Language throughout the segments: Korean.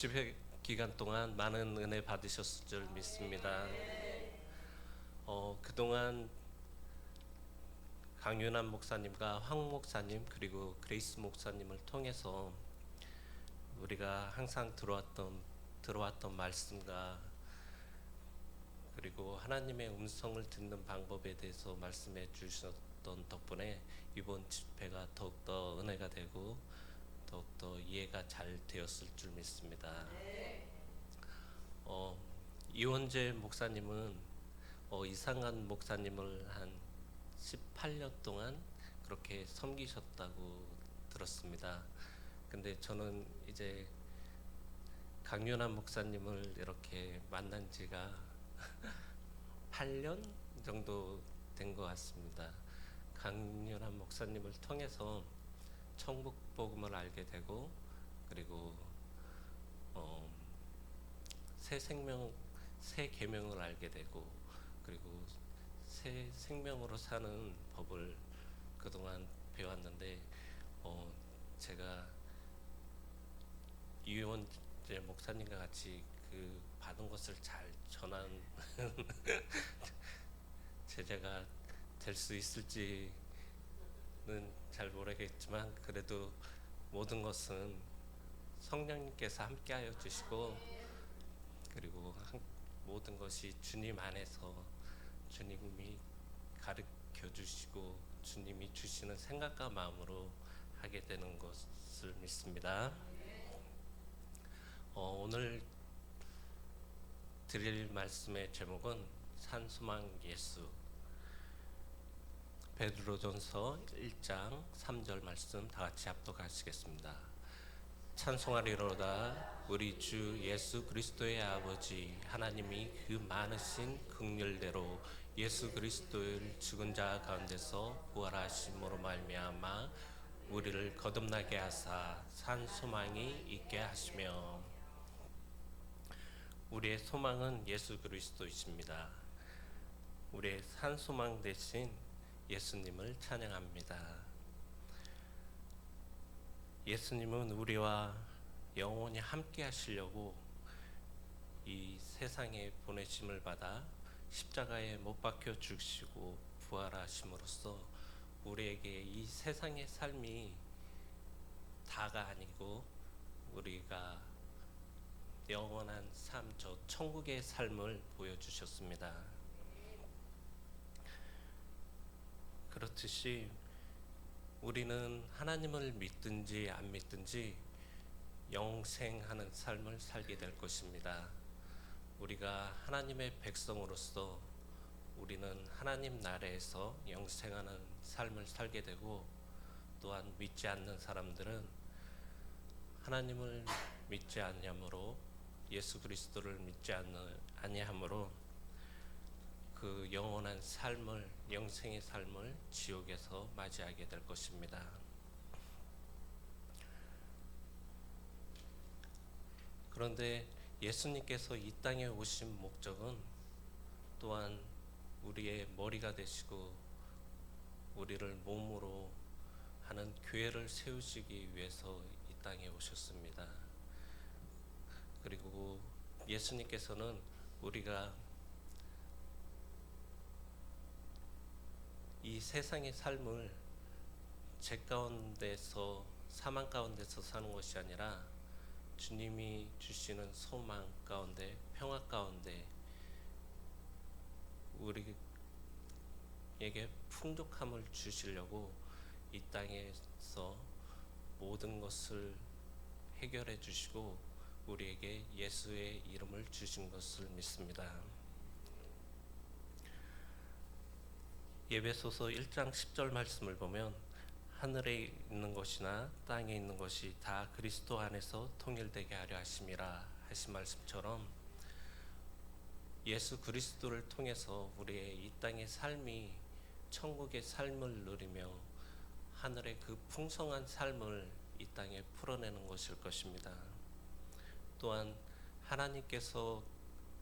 집회 기간 동안 많은 은혜 받으셨을 줄 믿습니다. 그동안 강윤환 목사님과 황 목사님 그리고 그레이스 목사님을 통해서 우리가 항상 들어왔던 말씀과 그리고 하나님의 음성을 듣는 방법에 대해서 말씀해 주셨던 덕분에 이번 집회가 더욱더 은혜가 되고 더욱더 이해가 잘 되었을 줄 믿습니다. 어, 이원재 목사님은 이상한 목사님을 한 18년 동안 그렇게 섬기셨다고 들었습니다. 근데 저는 이제 강윤환 목사님을 이렇게 만난 지가 8년 정도 된 것 같습니다. 강윤환 목사님을 통해서 천국 복음을 알게 되고 그리고 어, 새 생명, 새 계명을 알게 되고 그리고 새 생명으로 사는 법을 그동안 배웠는데 제가 이원재 목사님과 같이 그 받은 것을 잘 전한 제자가 될 수 있을지는 잘 모르겠지만 그래도 모든 것은 성령님께서 함께하여 주시고 그리고 모든 것이 주님 안에서 주님이 가르쳐 주시고 주님이 주시는 생각과 마음으로 하게 되는 것을 믿습니다. 오늘 드릴 말씀의 제목은 산소망 예수. 베드로전서 1장 3절 말씀 다 같이 합독하시겠습니다. 찬송하리로다 우리 주 예수 그리스도의 아버지 하나님이 그 많으신 긍휼대로 예수 그리스도를 죽은 자 가운데서 부활하심으로 말미암아 우리를 거듭나게 하사 산 소망이 있게 하시며 우리의 소망은 예수 그리스도이십니다. 우리의 산 소망 대신 예수님을 찬양합니다. 예수님은 우리와 영원히 함께 하시려고 이 세상에 보내심을 받아 십자가에 못 박혀 죽으시고 부활하심으로써 우리에게 이 세상의 삶이 다가 아니고 우리가 영원한 삶, 저 천국의 삶을 보여주셨습니다. 그렇듯이 우리는 하나님을 믿든지 안 믿든지 영생하는 삶을 살게 될 것입니다. 우리가 하나님의 백성으로서 우리는 하나님 나라에서 영생하는 삶을 살게 되고 또한 믿지 않는 사람들은 하나님을 믿지 아니하므로 예수 그리스도를 믿지 아니하므로 그 영원한 삶을 영생의 삶을 지옥에서 맞이하게 될 것입니다. 그런데 예수님께서 이 땅에 오신 목적은 또한 우리의 머리가 되시고 우리를 몸으로 하는 교회를 세우시기 위해서 이 땅에 오셨습니다. 그리고 예수님께서는 우리가 이 세상의 삶을 죄 가운데서 사망 가운데서 사는 것이 아니라 주님이 주시는 소망 가운데 평화 가운데 우리에게 풍족함을 주시려고 이 땅에서 모든 것을 해결해 주시고 우리에게 예수의 이름을 주신 것을 믿습니다. 예배소서 1장 10절 말씀을 보면 하늘에 있는 것이나 땅에 있는 것이 다 그리스도 안에서 통일되게 하려 하심이라 하신 말씀처럼 예수 그리스도를 통해서 우리의 이 땅의 삶이 천국의 삶을 누리며 하늘의 그 풍성한 삶을 이 땅에 풀어내는 것일 것입니다. 또한 하나님께서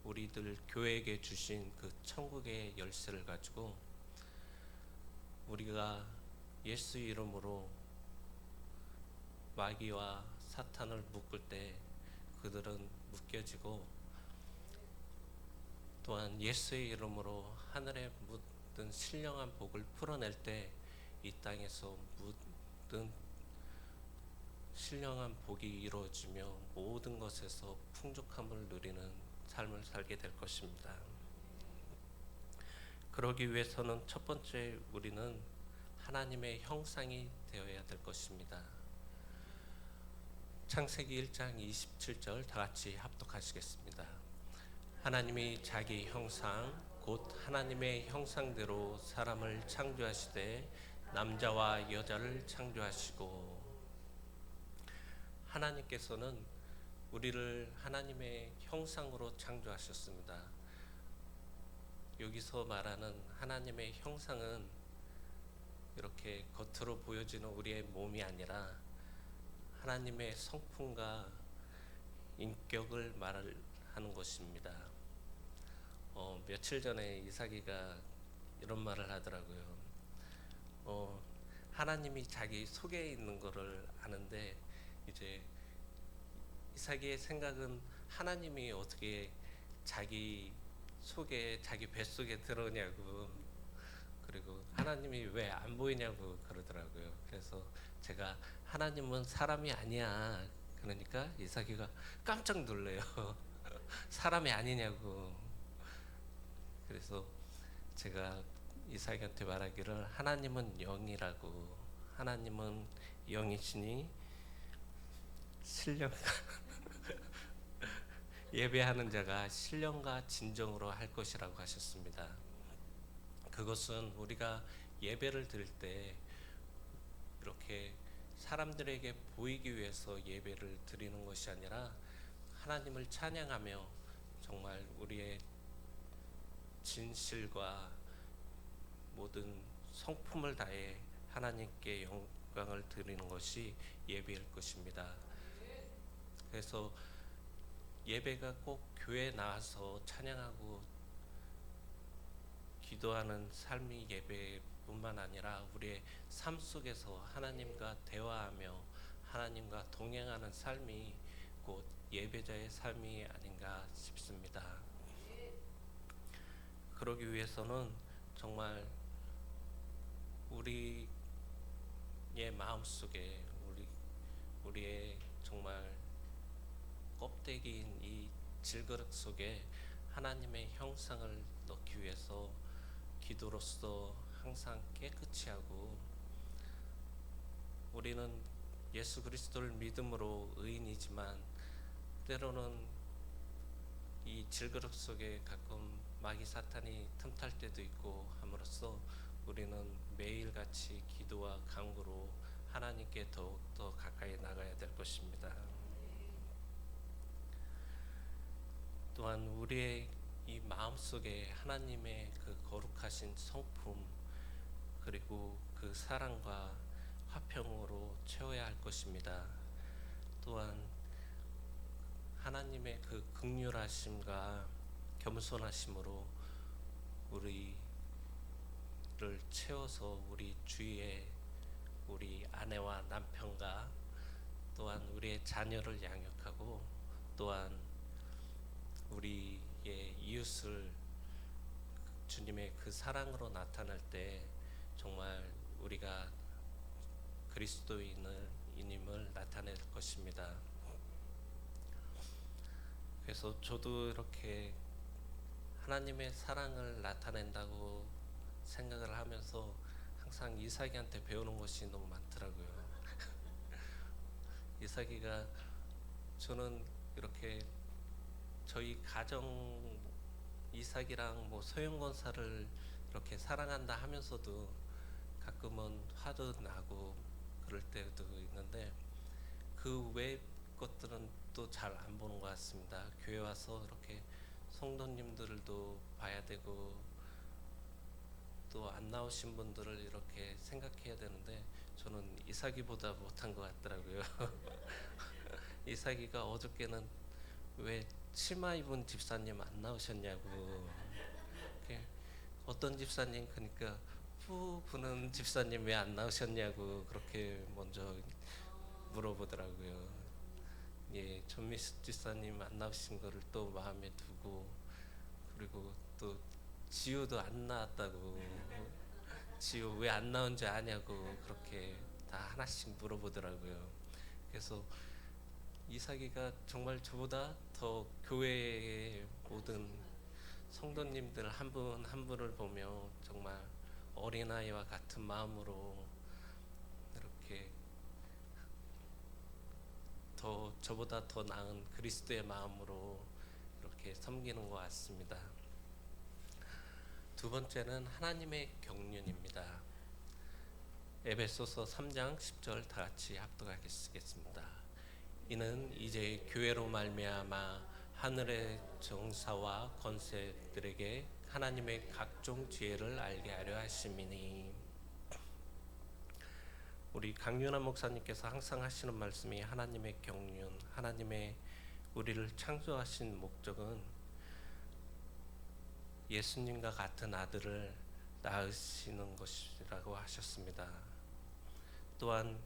우리들 교회에게 주신 그 천국의 열쇠를 가지고 우리가 예수 이름으로 마귀와 사탄을 묶을 때 그들은 묶여지고, 또한 예수의 이름으로 하늘에 묻은 신령한 복을 풀어낼 때 이 땅에서 묻은 신령한 복이 이루어지며 모든 것에서 풍족함을 누리는 삶을 살게 될 것입니다. 그러기 위해서는 첫 번째 우리는 하나님의 형상이 되어야 될 것입니다. 창세기 1장 27절 다 같이 합독하시겠습니다. 하나님이 자기 형상 곧 하나님의 형상대로 사람을 창조하시되 남자와 여자를 창조하시고. 하나님께서는 우리를 하나님의 형상으로 창조하셨습니다. 여기서 말하는 하나님의 형상은 이렇게 겉으로 보여지는 우리의 몸이 아니라 하나님의 성품과 인격을 말하는 것입니다. 며칠 전에 이삭이가 이런 말을 하더라고요. 하나님이 자기 속에 있는 거를 아는데, 이제 이삭이의 생각은 하나님이 어떻게 자기 속에, 자기 뱃속에 들어오냐고, 그리고 하나님이 왜 안 보이냐고 그러더라고요. 그래서 제가 하나님은 사람이 아니야, 그러니까 이삭이가 깜짝 놀래요. 사람이 아니냐고. 그래서 제가 이삭이한테 말하기를, 하나님은 영이라고, 하나님은 영이시니 신령과 예배하는 자가 신령과 진정으로 할 것이라고 하셨습니다. 그것은 우리가 예배를 드릴 때 이렇게 사람들에게 보이기 위해서 예배를 드리는 것이 아니라 하나님을 찬양하며 정말 우리의 진실과 모든 성품을 다해 하나님께 영광을 드리는 것이 예배일 것입니다. 그래서 예배가 꼭 교회에 나와서 찬양하고 기도하는 삶이 예배뿐만 아니라 우리의 삶 속에서 하나님과 대화하며 하나님과 동행하는 삶이 곧 예배자의 삶이 아닌가 싶습니다. 그러기 위해서는 정말 우리의 마음속에 우리의 정말 껍데기인 이 질그릇 속에 하나님의 형상을 넣기 위해서 기도로서 항상 깨끗이 하고, 우리는 예수 그리스도를 믿음으로 의인이지만 때로는 이 질그릇 속에 가끔 마귀 사탄이 틈탈 때도 있고 함으로써 우리는 매일같이 기도와 간구로 하나님께 더욱더 가까이 나가야 될 것입니다. 또한 우리의 이 마음속에 하나님의 그 거룩하신 성품, 그리고 그 사랑과 화평으로 채워야 할 것입니다. 또한 하나님의 그 긍휼하심과 겸손하심으로 우리를 채워서 우리 주위에 우리 아내와 남편과 또한 우리의 자녀를 양육하고, 또한 우리의 이웃을 주님의 그 사랑으로 나타낼 때 정말 우리가 그리스도인임을 나타낼 것입니다. 그래서 저도 이렇게 하나님의 사랑을 나타낸다고 생각을 하면서 항상 이삭이한테 배우는 것이 너무 많더라고요. 이삭이가, 저는 이렇게 저희 가정 이삭이랑 소영 권사를 이렇게 사랑한다 하면서도 가끔은 화도 나고 그럴 때도 있는데, 그 외 것들은 또 잘 안 보는 것 같습니다. 교회 와서 이렇게 성도님들도 봐야 되고 또 안 나오신 분들을 이렇게 생각해야 되는데, 저는 이삭이보다 못한 것 같더라고요. 이삭이가 어저께는 왜 치마 입은 집사님 안 나오셨냐고, 어떤 집사님, 그러니까 후 부는 집사님 왜 안 나오셨냐고 그렇게 먼저 물어보더라고요. 예, 전미숙 지사님 안 나오신 거를 또 마음에 두고, 그리고 또 지우도 안 나왔다고, 지우 왜 안 나온지 아냐고 그렇게 다 하나씩 물어보더라고요. 그래서 이사기가 정말 저보다 더 교회의 모든 성도님들 한 분 한 분을 보며 정말 어린아이와 같은 마음으로 이렇게 더 저보다 더 나은 그리스도의 마음으로 이렇게 섬기는 것 같습니다. 두 번째는 하나님의 경륜입니다. 에베소서 3장 10절 다 같이 합독하겠습니다. 이는 이제 교회로 말미암아 하늘의 정사와 권세들에게 하나님의 각종 지혜를 알게 하려 하심이니. 우리 강윤아 목사님께서 항상 하시는 말씀이 하나님의 경륜, 하나님의 우리를 창조하신 목적은 예수님과 같은 아들을 낳으시는 것이라고 하셨습니다. 또한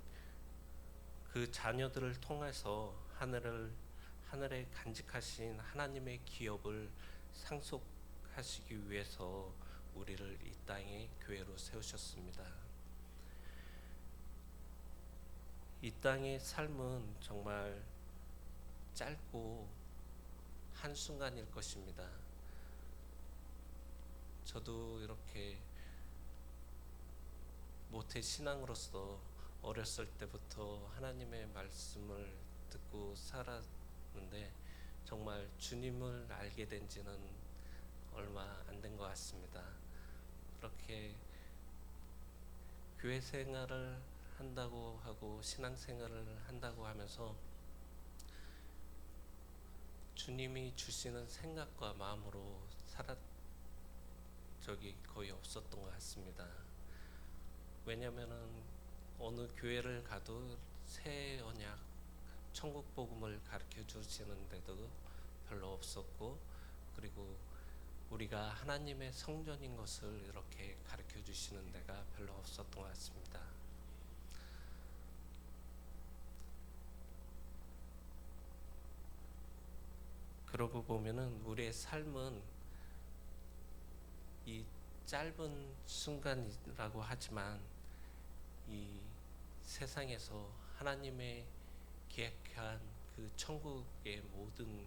그 자녀들을 통해서 하늘에 간직하신 하나님의 기업을 상속하시기 위해서 우리를 이 땅에 교회로 세우셨습니다. 이 땅의 삶은 정말 짧고 한순간일 것입니다. 저도 이렇게 모태 신앙으로서 어렸을 때부터 하나님의 말씀을 듣고 살았는데 정말 주님을 알게 된 지는 얼마 안 된 것 같습니다. 그렇게 교회 생활을 한다고 하고 신앙생활을 한다고 하면서 주님이 주시는 생각과 마음으로 살았 적이 거의 없었던 것 같습니다. 왜냐하면은 어느 교회를 가도 새 언약 천국 복음을 가르쳐 주시는데도 별로 없었고, 그리고 우리가 하나님의 성전인 것을 이렇게 가르쳐 주시는 데가 별로 없었던 것 같습니다. 그러고 보면은 우리의 삶은 이 짧은 순간이라고 하지만 이 세상에서 하나님의 계획한 그 천국의 모든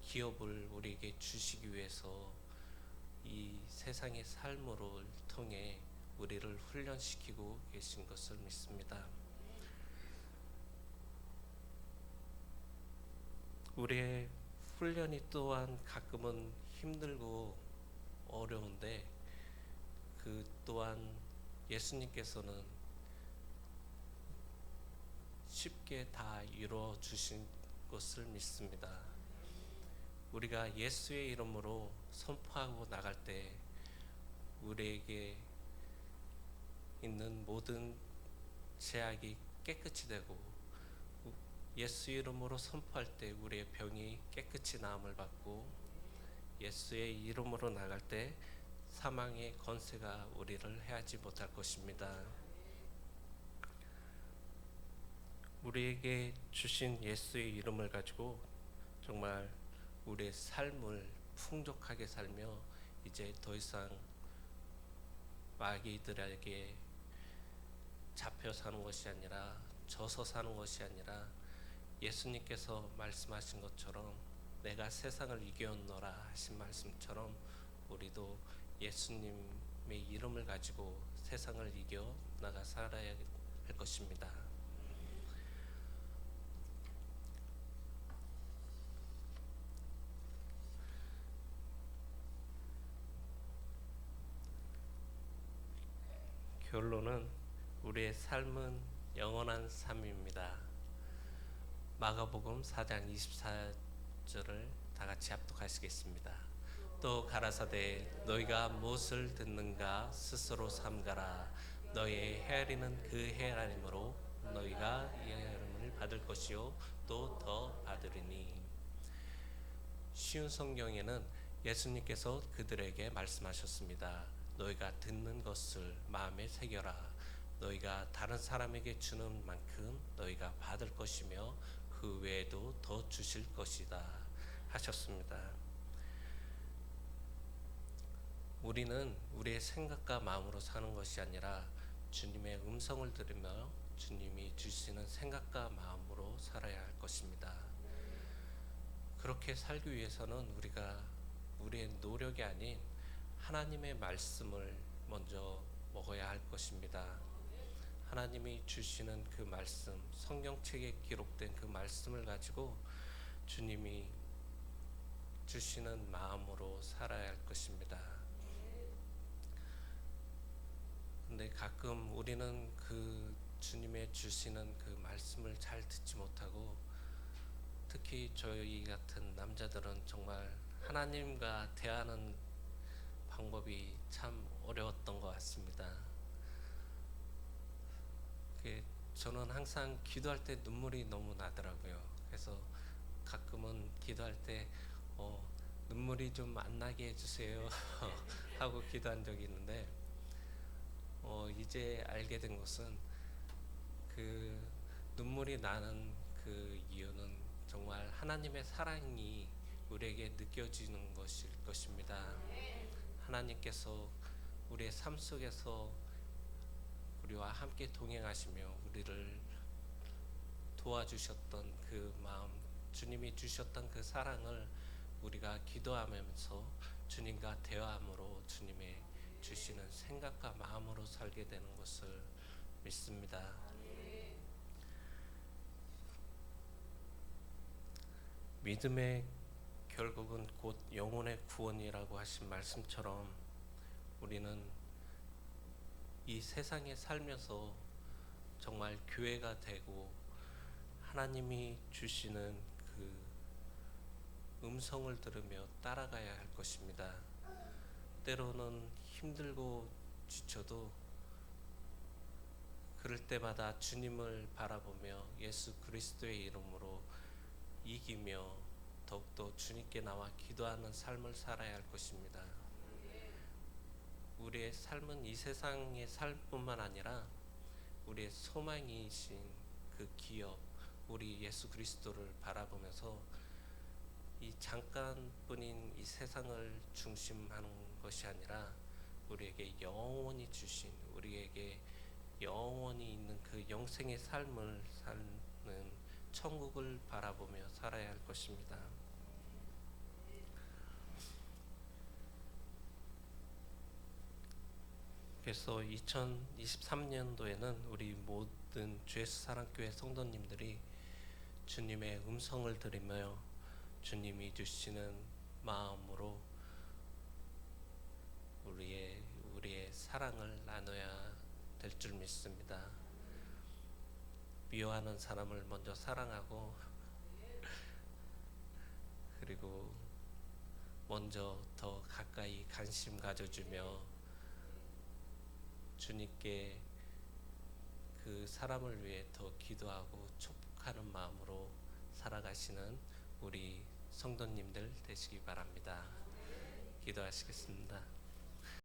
기업을 우리에게 주시기 위해서 이 세상의 삶으로 통해 우리를 훈련시키고 계신 것을 믿습니다. 우리의 훈련이 또한 가끔은 힘들고 어려운데 그 또한 예수님께서는 쉽게 다 이루어 주신 것을 믿습니다. 우리가 예수의 이름으로 선포하고 나갈 때 우리에게 있는 모든 제약이 깨끗이 되고, 예수 이름으로 선포할 때 우리의 병이 깨끗이 나음을 받고, 예수의 이름으로 나갈 때 사망의 권세가 우리를 해하지 못할 것입니다. 우리에게 주신 예수의 이름을 가지고 정말 우리의 삶을 풍족하게 살며 이제 더 이상 마귀들에게 잡혀 사는 것이 아니라, 져서 사는 것이 아니라 예수님께서 말씀하신 것처럼 내가 세상을 이겨노라 하신 말씀처럼 우리도 예수님의 이름을 가지고 세상을 이겨 나가 살아야 할 것입니다. 결론은 우리의 삶은 영원한 삶입니다. 마가복음 4장 24절을 다 같이 합독하시겠습니다. 또 가라사대 너희가 무엇을 듣는가 스스로 삼가라. 너희의 헤아리는 그 헤아림으로 너희가 이 헤아림을 받을 것이요 또 더 받으리니. 쉬운 성경에는 예수님께서 그들에게 말씀하셨습니다. 너희가 듣는 것을 마음에 새겨라. 너희가 다른 사람에게 주는 만큼 너희가 받을 것이며 그 외에도 더 주실 것이다 하셨습니다. 우리는 우리의 생각과 마음으로 사는 것이 아니라 주님의 음성을 들으며 주님이 주시는 생각과 마음으로 살아야 할 것입니다. 그렇게 살기 위해서는 우리가 우리의 노력이 아닌 하나님의 말씀을 먼저 먹어야 할 것입니다. 하나님이 주시는 그 말씀, 성경책에 기록된 그 말씀을 가지고 주님이 주시는 마음으로 살아야 할 것입니다. 근데 가끔 우리는 그 주님의 주시는 그 말씀을 잘 듣지 못하고, 특히 저희 같은 남자들은 정말 하나님과 대하는 방법이 참 어려웠던 것 같습니다. 저는 항상 기도할 때 눈물이 너무 나더라고요. 그래서 가끔은 기도할 때 눈물이 좀 안 나게 해주세요 하고 기도한 적이 있는데, 이제 알게 된 것은 그 눈물이 나는 그 이유는 정말 하나님의 사랑이 우리에게 느껴지는 것일 것입니다. 하나님께서 우리의 삶 속에서 우리와 함께 동행하시며 우리를 도와주셨던 그 마음, 주님이 주셨던 그 사랑을 우리가 기도하면서 주님과 대화함으로 주님의 주시는 생각과 마음으로 살게 되는 것을 믿습니다. 믿음의 결국은 곧 영혼의 구원이라고 하신 말씀처럼 우리는 이 세상에 살면서 정말 교회가 되고 하나님이 주시는 그 음성을 들으며 따라가야 할 것입니다. 때로는 힘들고 지쳐도 그럴 때마다 주님을 바라보며 예수 그리스도의 이름으로 이기며 더욱더 주님께 나와 기도하는 삶을 살아야 할 것입니다. 우리의 삶은 이 세상의 삶뿐만 아니라 우리의 소망이신 그 기업, 우리 예수 그리스도를 바라보면서 이 잠깐뿐인 이 세상을 중심하는 것이 아니라 우리에게 영원히 주신, 우리에게 영원히 있는 그 영생의 삶을 사는 천국을 바라보며 살아야 할 것입니다. 그래서 2023년도에는 우리 모든 주예수 사랑교회 성도님들이 주님의 음성을 들으며 주님이 주시는 마음으로 우리의 사랑을 나눠야 될 줄 믿습니다. 미워하는 사람을 먼저 사랑하고, 그리고 먼저 더 가까이 관심 가져주며 주님께 그 사람을 위해 더 기도하고 축복하는 마음으로 살아가시는 우리 성도님들 되시기 바랍니다. 기도하시겠습니다.